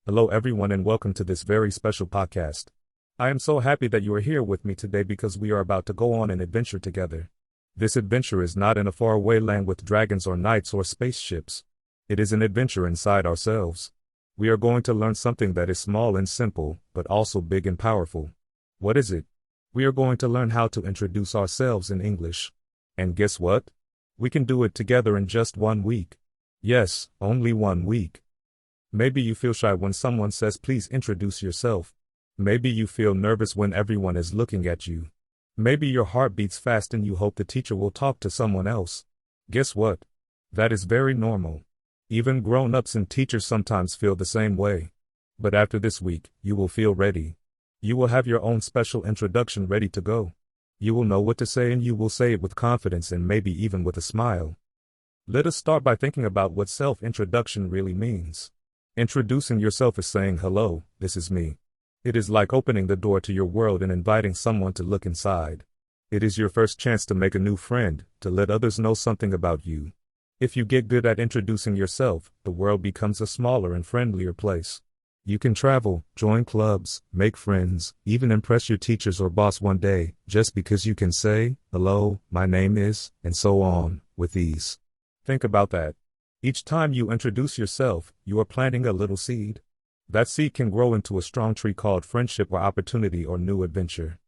Hello everyone and welcome to this very special podcast. I am so happy that you are here with me today because we are about to go on an adventure together. This adventure is not in a faraway land with dragons or knights or spaceships. It is an adventure inside ourselves. We are going to learn something that is small and simple, but also big and powerful. What is it? We are going to learn how to introduce ourselves in English. And guess what? We can do it together in just 1 week. Yes, only 1 week. Maybe you feel shy when someone says please introduce yourself. Maybe you feel nervous when everyone is looking at you. Maybe your heart beats fast and you hope the teacher will talk to someone else. Guess what? That is very normal. Even grown-ups and teachers sometimes feel the same way. But after this week, you will feel ready. You will have your own special introduction ready to go. You will know what to say and you will say it with confidence and maybe even with a smile. Let us start by thinking about what self-introduction really means. Introducing yourself is saying, hello, this is me. It is like opening the door to your world and inviting someone to look inside. It is your first chance to make a new friend, to let others know something about you. If you get good at introducing yourself, the world becomes a smaller and friendlier place. You can travel, join clubs, make friends, even impress your teachers or boss one day, just because you can say, hello, my name is, and so on, with ease. Think about that. Each time you introduce yourself, you are planting a little seed. That seed can grow into a strong tree called friendship or opportunity or new adventure.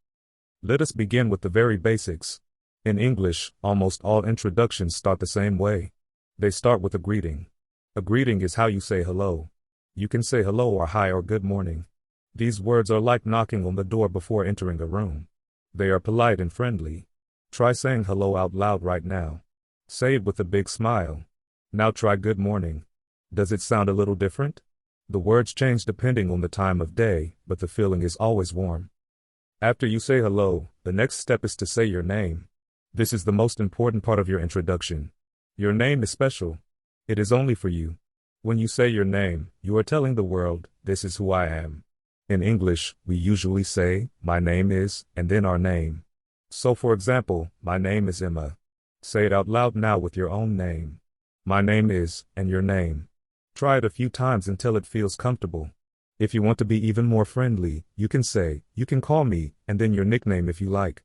Let us begin with the very basics. In English, almost all introductions start the same way. They start with a greeting. A greeting is how you say hello. You can say hello or hi or good morning. These words are like knocking on the door before entering a room. They are polite and friendly. Try saying hello out loud right now. Say it with a big smile. Now try good morning. Does it sound a little different? The words change depending on the time of day, but the feeling is always warm. After you say hello, the next step is to say your name. This is the most important part of your introduction. Your name is special. It is only for you. When you say your name, you are telling the world, this is who I am. In English, we usually say, my name is, and then our name. So for example, my name is Emma. Say it out loud now with your own name. My name is, and your name. Try it a few times until it feels comfortable. If you want to be even more friendly, you can say, you can call me, and then your nickname if you like.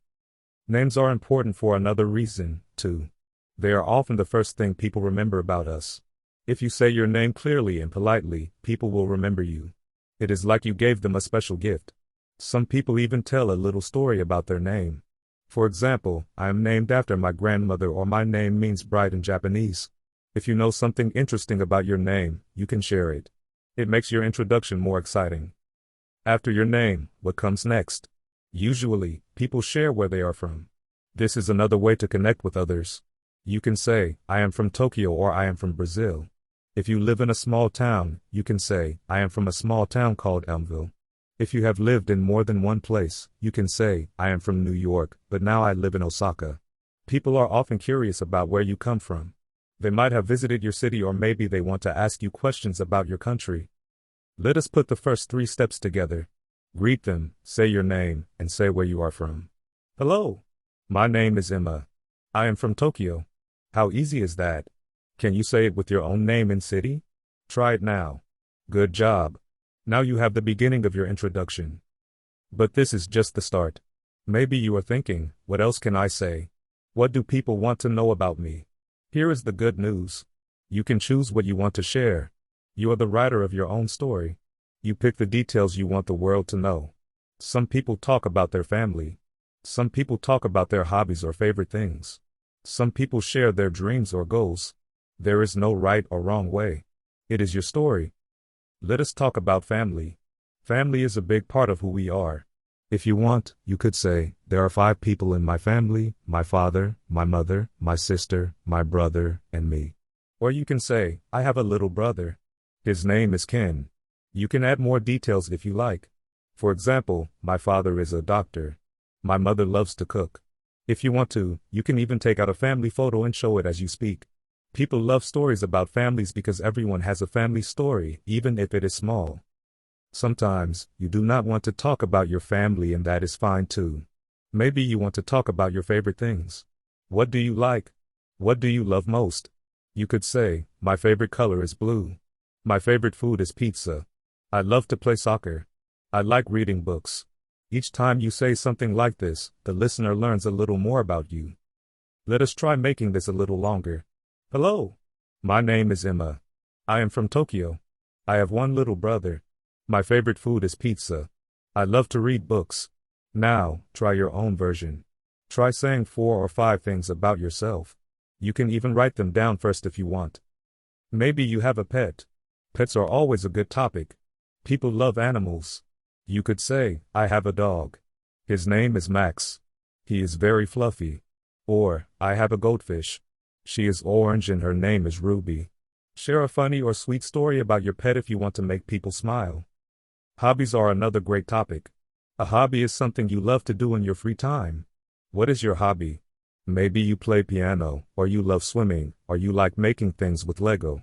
Names are important for another reason, too. They are often the first thing people remember about us. If you say your name clearly and politely, people will remember you. It is like you gave them a special gift. Some people even tell a little story about their name. For example, I am named after my grandmother, or my name means bride in Japanese. If you know something interesting about your name, you can share it. It makes your introduction more exciting. After your name, what comes next? Usually, people share where they are from. This is another way to connect with others. You can say, I am from Tokyo or I am from Brazil. If you live in a small town, you can say, I am from a small town called Elmville. If you have lived in more than one place, you can say, I am from New York, but now I live in Osaka. People are often curious about where you come from. They might have visited your city or maybe they want to ask you questions about your country. Let us put the first 3 steps together. Greet them, say your name, and say where you are from. Hello. My name is Emma. I am from Tokyo. How easy is that? Can you say it with your own name and city? Try it now. Good job. Now you have the beginning of your introduction. But this is just the start. Maybe you are thinking, what else can I say? What do people want to know about me? Here is the good news. You can choose what you want to share. You are the writer of your own story. You pick the details you want the world to know. Some people talk about their family. Some people talk about their hobbies or favorite things. Some people share their dreams or goals. There is no right or wrong way. It is your story. Let us talk about family. Family is a big part of who we are. If you want, you could say, there are 5 people in my family, my father, my mother, my sister, my brother, and me. Or you can say, I have a little brother. His name is Ken. You can add more details if you like. For example, my father is a doctor. My mother loves to cook. If you want to, you can even take out a family photo and show it as you speak. People love stories about families because everyone has a family story, even if it is small. Sometimes, you do not want to talk about your family and that is fine too. Maybe you want to talk about your favorite things. What do you like? What do you love most? You could say, my favorite color is blue. My favorite food is pizza. I love to play soccer. I like reading books. Each time you say something like this, the listener learns a little more about you. Let us try making this a little longer. Hello. My name is Emma. I am from Tokyo. I have one little brother. My favorite food is pizza. I love to read books. Now, try your own version. Try saying 4 or 5 things about yourself. You can even write them down first if you want. Maybe you have a pet. Pets are always a good topic. People love animals. You could say, I have a dog. His name is Max. He is very fluffy. Or, I have a goldfish. She is orange and her name is Ruby. Share a funny or sweet story about your pet if you want to make people smile. Hobbies are another great topic. A hobby is something you love to do in your free time. What is your hobby? Maybe you play piano, or you love swimming, or you like making things with Lego.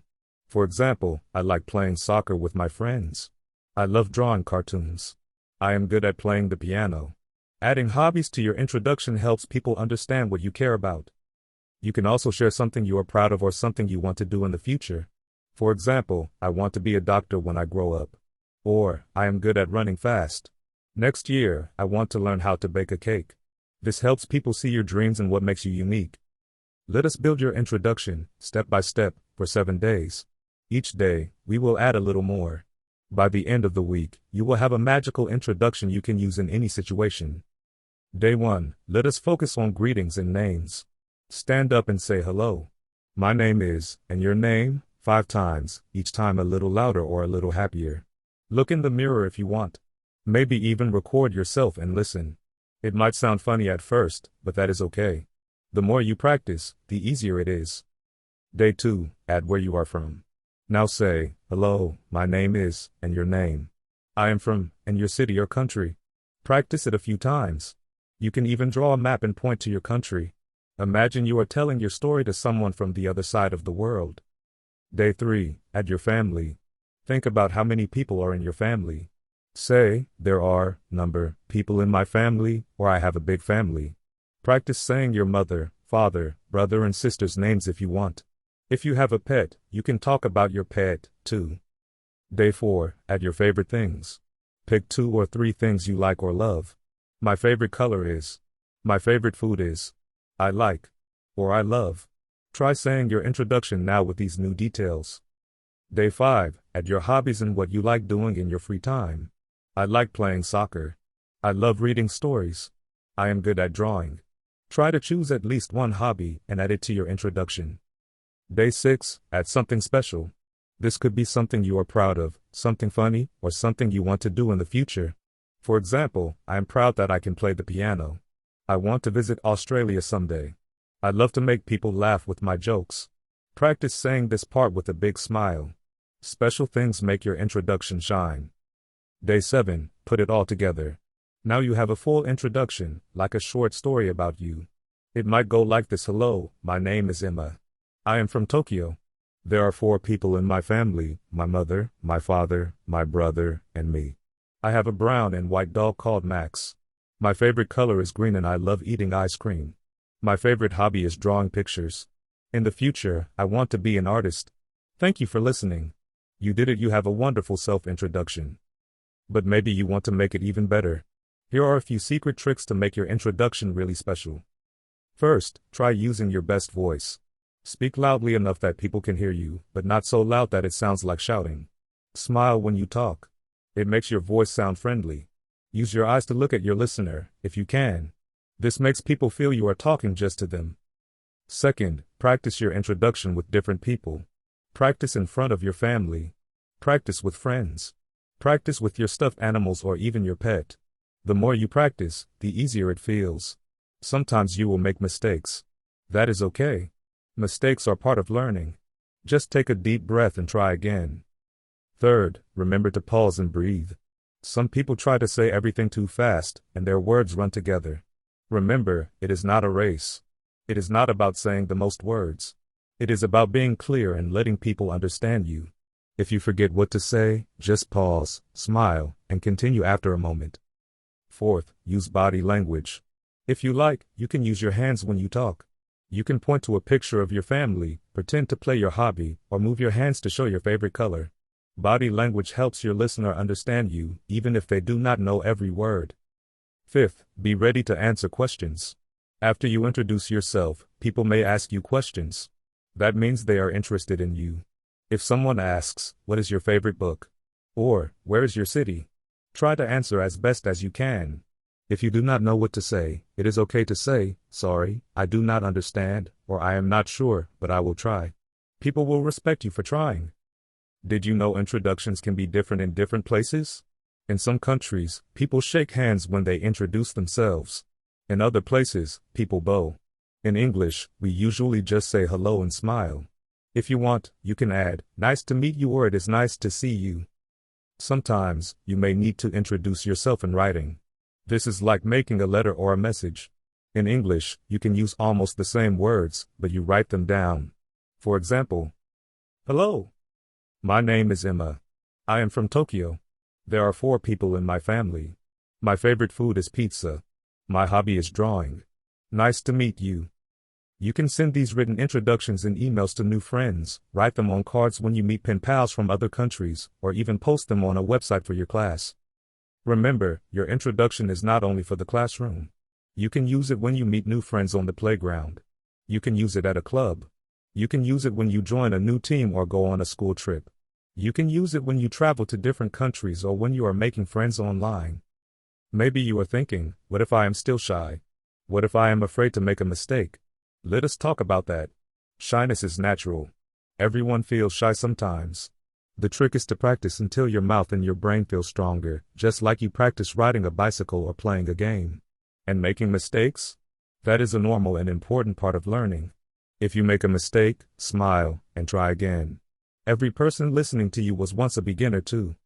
For example, I like playing soccer with my friends. I love drawing cartoons. I am good at playing the piano. Adding hobbies to your introduction helps people understand what you care about. You can also share something you are proud of or something you want to do in the future. For example, I want to be a doctor when I grow up. Or, I am good at running fast. Next year, I want to learn how to bake a cake. This helps people see your dreams and what makes you unique. Let us build your introduction, step by step, for 7 days. Each day, we will add a little more. By the end of the week, you will have a magical introduction you can use in any situation. Day 1, let us focus on greetings and names. Stand up and say hello. My name is, and your name, 5 times, each time a little louder or a little happier. Look in the mirror if you want. Maybe even record yourself and listen. It might sound funny at first, but that is okay. The more you practice, the easier it is. Day 2, add where you are from. Now say, hello, my name is, and your name. I am from, and your city or country. Practice it a few times. You can even draw a map and point to your country. Imagine you are telling your story to someone from the other side of the world. Day 3, add your family. Think about how many people are in your family. Say, there are, people in my family, or I have a big family. Practice saying your mother, father, brother and sister's names if you want. If you have a pet, you can talk about your pet, too. Day 4, add your favorite things. Pick 2 or 3 things you like or love. My favorite color is. My favorite food is. I like. Or I love. Try saying your introduction now with these new details. Day 5, add your hobbies and what you like doing in your free time. I like playing soccer. I love reading stories. I am good at drawing. Try to choose at least one hobby and add it to your introduction. Day 6, add something special. This could be something you are proud of, something funny, or something you want to do in the future. For example, I am proud that I can play the piano. I want to visit Australia someday. I love to make people laugh with my jokes. Practice saying this part with a big smile. Special things make your introduction shine. Day 7, put it all together. Now you have a full introduction, like a short story about you. It might go like this: hello, my name is Emma. I am from Tokyo. There are 4 people in my family: my mother, my father, my brother, and me. I have a brown and white dog called Max. My favorite color is green and I love eating ice cream. My favorite hobby is drawing pictures. In the future, I want to be an artist. Thank you for listening. You did it. You have a wonderful self-introduction. But maybe you want to make it even better. Here are a few secret tricks to make your introduction really special. First, try using your best voice. Speak loudly enough that people can hear you, but not so loud that it sounds like shouting. Smile when you talk. It makes your voice sound friendly. Use your eyes to look at your listener, if you can. This makes people feel you are talking just to them. Second, practice your introduction with different people. Practice in front of your family. Practice with friends. Practice with your stuffed animals or even your pet. The more you practice, the easier it feels. Sometimes you will make mistakes. That is okay. Mistakes are part of learning. Just take a deep breath and try again. Third, remember to pause and breathe. Some people try to say everything too fast, and their words run together. Remember, it is not a race. It is not about saying the most words. It is about being clear and letting people understand you. If you forget what to say, just pause, smile, and continue after a moment. Fourth, use body language. If you like, you can use your hands when you talk. You can point to a picture of your family, pretend to play your hobby, or move your hands to show your favorite color. Body language helps your listener understand you, even if they do not know every word. Fifth, be ready to answer questions. After you introduce yourself, people may ask you questions. That means they are interested in you. If someone asks, "What is your favorite book?" or "Where is your city?" try to answer as best as you can. If you do not know what to say, it is okay to say, "Sorry, I do not understand," or "I am not sure, but I will try." People will respect you for trying. Did you know introductions can be different in different places? In some countries, people shake hands when they introduce themselves. In other places, people bow. In English, we usually just say hello and smile. If you want, you can add, "Nice to meet you," or "It is nice to see you." Sometimes, you may need to introduce yourself in writing. This is like making a letter or a message. In English, you can use almost the same words, but you write them down. For example, "Hello. My name is Emma. I am from Tokyo. There are 4 people in my family. My favorite food is pizza. My hobby is drawing. Nice to meet you." You can send these written introductions in emails to new friends, write them on cards when you meet pen pals from other countries, or even post them on a website for your class. Remember, your introduction is not only for the classroom. You can use it when you meet new friends on the playground. You can use it at a club. You can use it when you join a new team or go on a school trip. You can use it when you travel to different countries or when you are making friends online. Maybe you are thinking, "What if I am still shy? What if I am afraid to make a mistake?" Let us talk about that. Shyness is natural. Everyone feels shy sometimes. The trick is to practice until your mouth and your brain feel stronger, just like you practice riding a bicycle or playing a game. And making mistakes? That is a normal and important part of learning. If you make a mistake, smile, and try again. Every person listening to you was once a beginner too.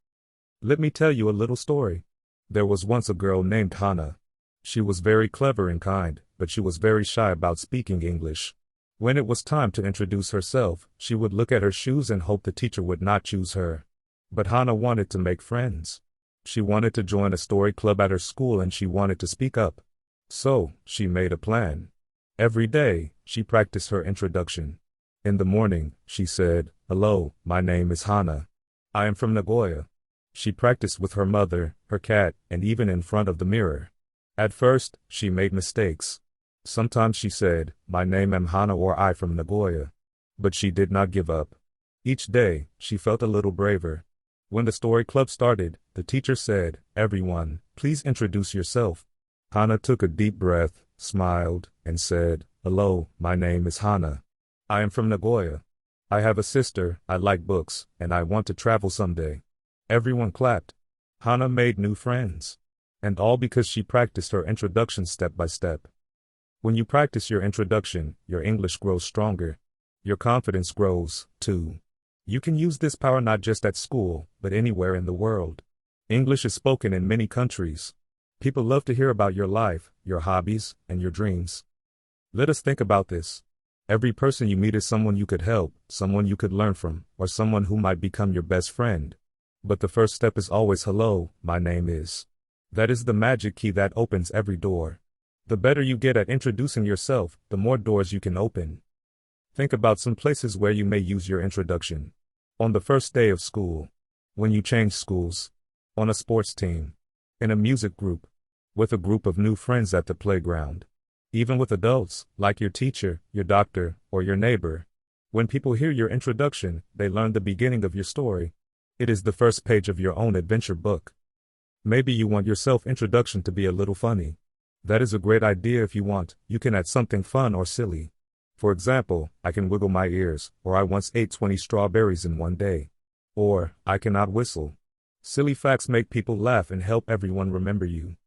Let me tell you a little story. There was once a girl named Hannah. She was very clever and kind, but she was very shy about speaking English. When it was time to introduce herself, she would look at her shoes and hope the teacher would not choose her. But Hannah wanted to make friends. She wanted to join a story club at her school and she wanted to speak up. So, she made a plan. Every day, she practiced her introduction. In the morning, she said, "Hello, my name is Hannah. I am from Nagoya." She practiced with her mother, her cat, and even in front of the mirror. At first, she made mistakes. Sometimes she said, "My name am Hannah," or "I from Nagoya." But she did not give up. Each day, she felt a little braver. When the story club started, the teacher said, "Everyone, please introduce yourself." Hannah took a deep breath, smiled, and said, "Hello, my name is Hannah. I am from Nagoya. I have a sister, I like books, and I want to travel someday." Everyone clapped. Hannah made new friends. And all because she practiced her introduction step by step. When you practice your introduction, your English grows stronger. Your confidence grows, too. You can use this power not just at school, but anywhere in the world. English is spoken in many countries. People love to hear about your life, your hobbies, and your dreams. Let us think about this. Every person you meet is someone you could help, someone you could learn from, or someone who might become your best friend. But the first step is always, "Hello, my name is." That is the magic key that opens every door. The better you get at introducing yourself, the more doors you can open. Think about some places where you may use your introduction. On the first day of school. When you change schools. On a sports team. In a music group. With a group of new friends at the playground. Even with adults, like your teacher, your doctor, or your neighbor. When people hear your introduction, they learn the beginning of your story. It is the first page of your own adventure book. Maybe you want your self-introduction to be a little funny. That is a great idea. If you want, you can add something fun or silly. For example, "I can wiggle my ears," or "I once ate 20 strawberries in one day." Or, "I cannot whistle." Silly facts make people laugh and help everyone remember you.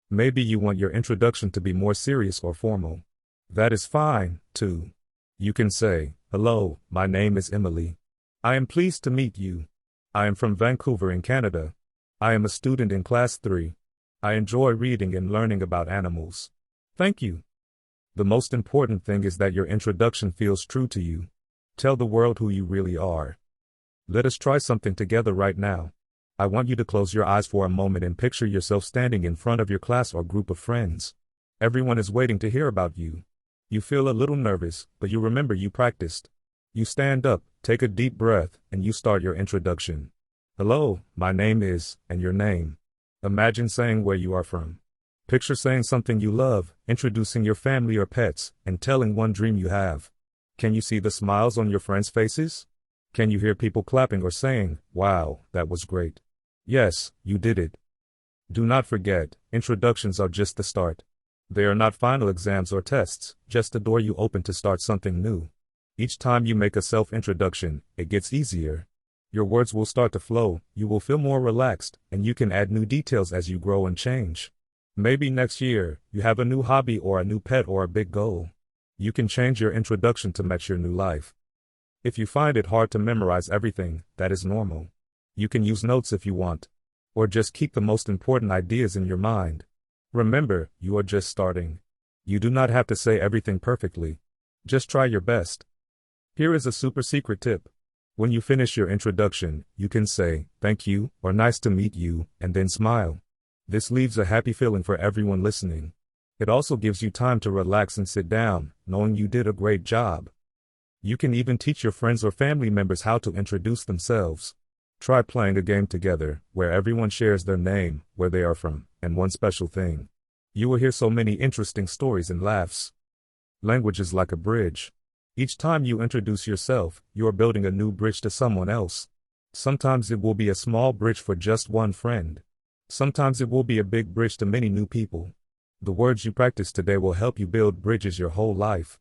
Maybe you want your introduction to be more serious or formal. That is fine, too. You can say, "Hello, my name is Emily. I am pleased to meet you. I am from Vancouver in Canada. I am a student in class 3. I enjoy reading and learning about animals. Thank you." The most important thing is that your introduction feels true to you. Tell the world who you really are. Let us try something together right now. I want you to close your eyes for a moment and picture yourself standing in front of your class or group of friends. Everyone is waiting to hear about you. You feel a little nervous, but you remember you practiced. You stand up, take a deep breath, and you start your introduction. Hello, my name is, and your name. Imagine saying where you are from. Picture saying something you love, introducing your family or pets, and telling one dream you have. Can you see the smiles on your friends' faces? Can you hear people clapping or saying, "Wow, that was great"? Yes, you did it. Do not forget, introductions are just the start. They are not final exams or tests, just a door you open to start something new. Each time you make a self-introduction, it gets easier. Your words will start to flow, you will feel more relaxed, and you can add new details as you grow and change. Maybe next year, you have a new hobby or a new pet or a big goal. You can change your introduction to match your new life. If you find it hard to memorize everything, that is normal. You can use notes if you want. Or just keep the most important ideas in your mind. Remember, you are just starting. You do not have to say everything perfectly. Just try your best. Here is a super secret tip. When you finish your introduction, you can say, "Thank you," or "Nice to meet you," and then smile. This leaves a happy feeling for everyone listening. It also gives you time to relax and sit down, knowing you did a great job. You can even teach your friends or family members how to introduce themselves. Try playing a game together, where everyone shares their name, where they are from, and one special thing. You will hear so many interesting stories and laughs. Language is like a bridge. Each time you introduce yourself, you are building a new bridge to someone else. Sometimes it will be a small bridge for just one friend. Sometimes it will be a big bridge to many new people. The words you practice today will help you build bridges your whole life.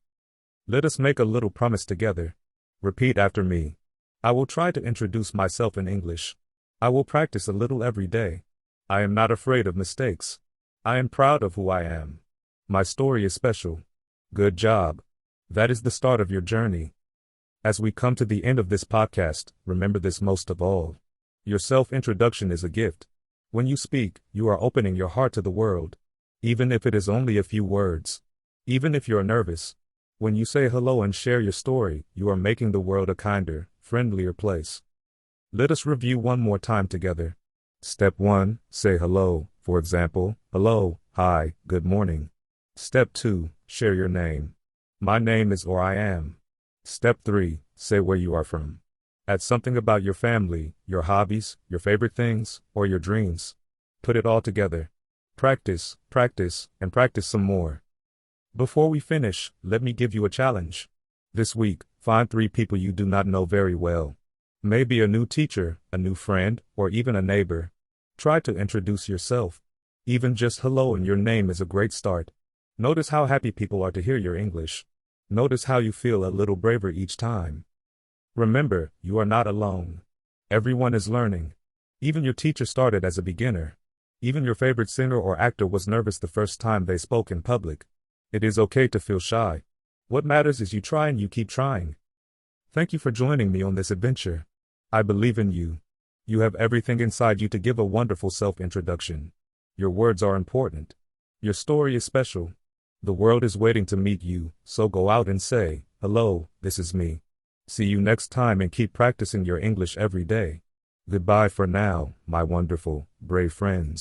Let us make a little promise together. Repeat after me. I will try to introduce myself in English. I will practice a little every day. I am not afraid of mistakes. I am proud of who I am. My story is special. Good job. That is the start of your journey. As we come to the end of this podcast, remember this most of all. Your self-introduction is a gift. When you speak, you are opening your heart to the world. Even if it is only a few words. Even if you're nervous. When you say hello and share your story, you are making the world a kinder, friendlier place. Let us review one more time together. Step 1, say hello, for example, hello, hi, good morning. Step 2, share your name. My name is or I am. Step 3, say where you are from. Add something about your family, your hobbies, your favorite things, or your dreams. Put it all together. Practice, practice, and practice some more. Before we finish, let me give you a challenge. This week, find 3 people you do not know very well. Maybe a new teacher, a new friend, or even a neighbor. Try to introduce yourself. Even just hello and your name is a great start. Notice how happy people are to hear your English. Notice how you feel a little braver each time. Remember, you are not alone. Everyone is learning. Even your teacher started as a beginner. Even your favorite singer or actor was nervous the first time they spoke in public. It is okay to feel shy. What matters is you try and you keep trying. Thank you for joining me on this adventure. I believe in you. You have everything inside you to give a wonderful self-introduction. Your words are important. Your story is special. The world is waiting to meet you, so go out and say, "Hello, this is me." See you next time and keep practicing your English every day. Goodbye for now, my wonderful, brave friends.